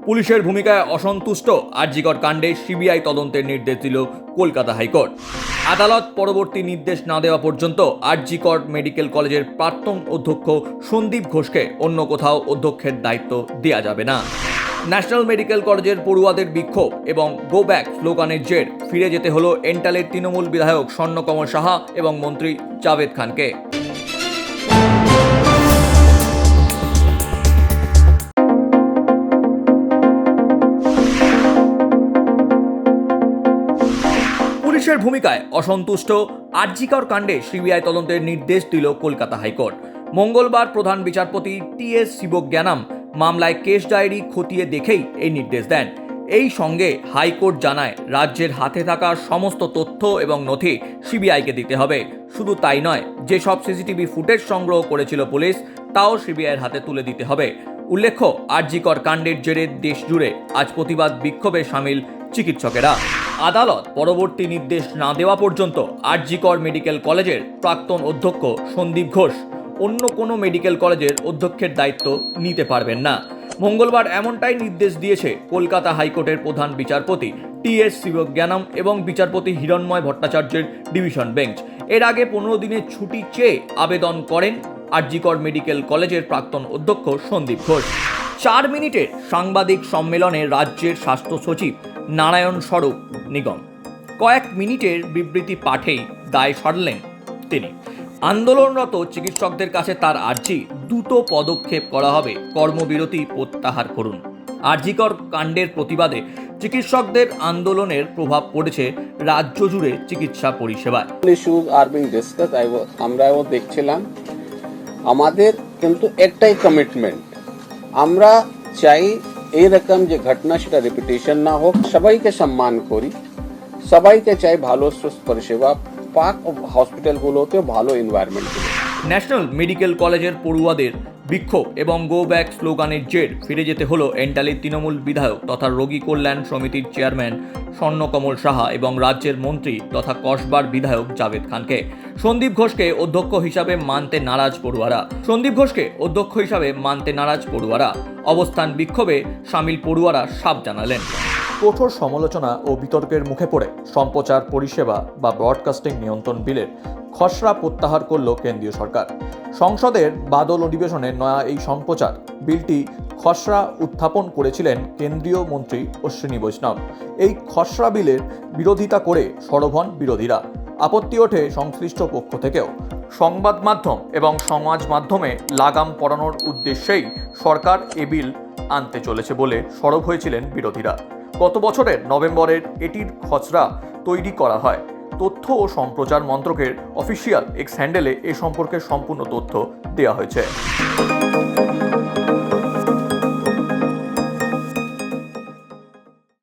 পুলিশের ভূমিকায় অসন্তুষ্ট আরজিকর কাণ্ডে সিবিআই তদন্তের নির্দেশ দিল কলকাতা হাইকোর্ট। আদালত পরবর্তী নির্দেশ না দেওয়া পর্যন্ত আরজিকর মেডিকেল কলেজের প্রাক্তন অধ্যক্ষ সন্দীপ ঘোষকে অন্য কোথাও অধ্যক্ষের দায়িত্ব দেওয়া যাবে না। ন্যাশনাল মেডিকেল কলেজের পড়ুয়াদের বিক্ষোভ এবং গো ব্যাক স্লোগানের জের ফিরে যেতে হলো এন্টালের তৃণমূল বিধায়ক স্বর্ণকমল সাহা এবং মন্ত্রী জাভেদ খানকে। পুলিশের ভূমিকায় অসন্তুষ্ট আরজিকর কাণ্ডে সিবিআই তদন্তের নির্দেশ দিল কলকাতা হাইকোর্ট। মঙ্গলবার প্রধান বিচারপতি টি.এস. শিবজ্ঞানাম মামলায় কেস ডায়েরি খতিয়ে দেখেই এই নির্দেশ দেন। এই সঙ্গে হাইকোর্ট জানায় রাজ্যের হাতে থাকা সমস্ত তথ্য এবং নথি সিবিআইকে দিতে হবে। শুধু তাই নয়, যেসব সিসিটিভি ফুটেজ সংগ্রহ করেছিল পুলিশ তাও সিবিআইয়ের হাতে তুলে দিতে হবে। উল্লেখ্য, আরজিকর কাণ্ডের জেরে দেশ জুড়ে আজ প্রতিবাদ বিক্ষোভে সামিল চিকিৎসকেরা। আদালত পরবর্তী নির্দেশ না দেওয়া পর্যন্ত আরজিকর মেডিকেল কলেজের প্রাক্তন অধ্যক্ষ সন্দীপ ঘোষ অন্য কোনো মেডিকেল কলেজের অধ্যক্ষের দায়িত্ব নিতে পারবেন না। মঙ্গলবার এমনটাই নির্দেশ দিয়েছে কলকাতা হাইকোর্টের প্রধান বিচারপতি টি.এস. শিবজ্ঞানাম এবং বিচারপতি হিরণময় ভট্টাচার্যের ডিভিশন বেঞ্চ। এর আগে 15 দিনের ছুটি চেয়ে আবেদন করেন আরজিকর মেডিকেল কলেজের প্রাক্তন অধ্যক্ষ সন্দীপ ঘোষ। 4 মিনিটের সাংবাদিক সম্মেলনে রাজ্যের স্বাস্থ্য সচিব নারায়ণ স্বরূপ নিগম কয়েক মিনিটের বিবৃতি পাঠেই দায় সারলেন তিনি। আন্দোলনরত চিকিৎসকদের কাছে তার আর্জি, দ্রুত পদক্ষেপ করা হবে, কর্মবিরতি প্রত্যাহার করুন। আরজিকর কাণ্ডের প্রতিবাদে চিকিৎসকদের আন্দোলনের প্রভাব পড়েছে রাজ্য জুড়ে চিকিৎসা পরিষেবায়। আমরাও দেখছিলাম, আমাদের কিন্তু একটাই কমিটমেন্ট, আমরা চাই এরকম যে ঘটনা সেটা রিপিটেশন না হোক, সবাইকে সম্মান করি, সবাইকে চাই ভালো সুস্থ পরিষেবা পাক, হসপিটালগুলোতে ভালো এনভায়রনমেন্ট। ন্যাশনাল মেডিকেল কলেজের পড়ুয়াদের বিক্ষোভ এবং গো ব্যাক স্লোগানের জের ফিরে যেতে হলো এন্টালের তৃণমূল বিধায়ক তথা রোগী কল্যাণ সমিতির চেয়ারম্যান স্বর্ণকমল সাহা এবং রাজ্যের মন্ত্রী তথা কসবার বিধায়ক জাভেদ খানকে। সন্দীপ ঘোষকে অধ্যক্ষ হিসাবে মানতে নারাজ পড়ুয়ারা অবস্থান বিক্ষোভে সামিল পড়ুয়ারা সাফ জানালেন। কঠোর সমালোচনা ও বিতর্কের মুখে পড়ে সম্প্রচার পরিষেবা বা ব্রডকাস্টিং নিয়ন্ত্রণ বিলের খসড়া প্রত্যাহার করল কেন্দ্রীয় সরকার। সংসদের বাদল অধিবেশনে নয়া এই সম্প্রচার বিলটি খসড়া উত্থাপন করেছিলেন কেন্দ্রীয় মন্ত্রী অশ্বিনী বৈষ্ণব। এই খসড়া বিলের বিরোধিতা করে সরব হন বিরোধীরা। আপত্তি ওঠে সংশ্লিষ্ট পক্ষ থেকেও। সংবাদ মাধ্যম এবং সমাজ মাধ্যমে লাগাম পরানোর উদ্দেশ্যেই সরকার এ বিল আনতে চলেছে বলে সরব হয়েছিলেন বিরোধীরা। গত বছরের নভেম্বরের এটির খসড়া তৈরি করা হয়। তথ্য ও সম্প্রচার মন্ত্রকের অফিসিয়াল এক্স হ্যান্ডেলে এ সম্পর্কে সম্পূর্ণ তথ্য দেওয়া হয়েছে।